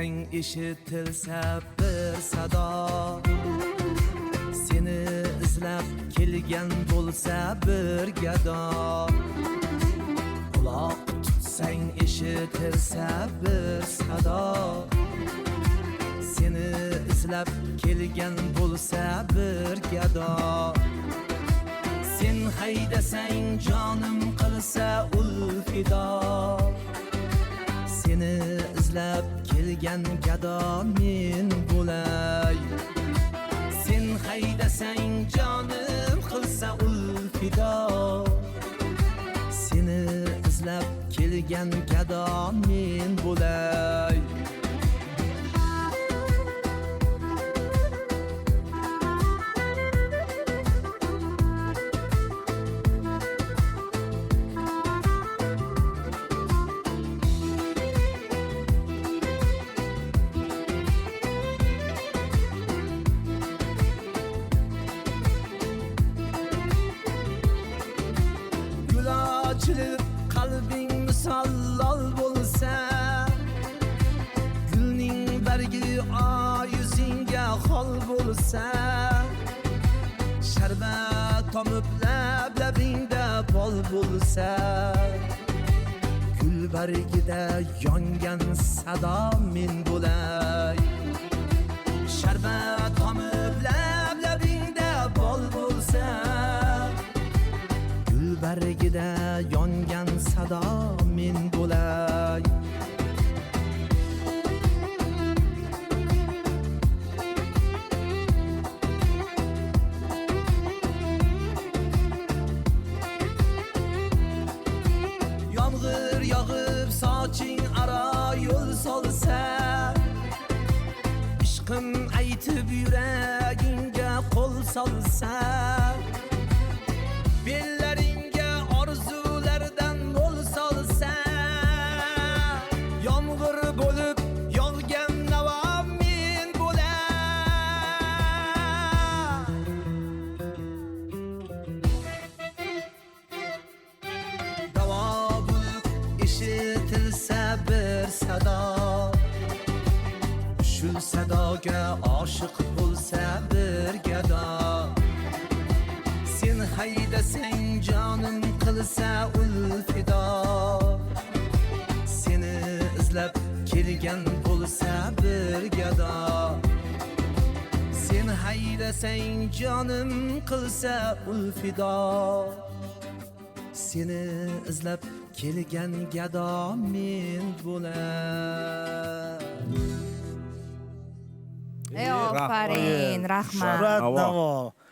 desang eshitilsa bir sado, seni izlab kelgan bo'lsa bir gado. Quloq tutsang eshitilsa bir sado, seni izlab kelgan bo'lsa bir gado. Sen haydasang jonim qilsa ul fido, seni izlab kelgan gado men bo'lay. Sen haydasang jonim qilsa ul fido, seni izlab kelgan gado men bo'lay. Açılıp kalbin misallal bo'lsa, gülning bergi yüzünge hol bo'lsa, sharbat tomib lablabingda bol bo'lsa, gul bergida yongan sado men bo'lay. Sharbat tomib lablabingda bol bo'lsa, bargida yongan sado men bo'lay. Yomg'ir yog'ib soching aro yo'l solsa, ishqim aytib yuragingga qo'l solsa, bellaringga orzulardan mo'l solsa, yomg'ir bo'lib yog'gan navo men bo'lay. Davo bulut eshitilsa bir sado, shu sadoga oshiq bo'lsa bir gado. Sen haydasang jonim qilsa ul fido, seni izlab kelgan bo'lsa bir gado. Sen haydasang jonim qilsa ul fido, seni izlab kelgan gado men bo'lay. Afarin, rahmat. Navo.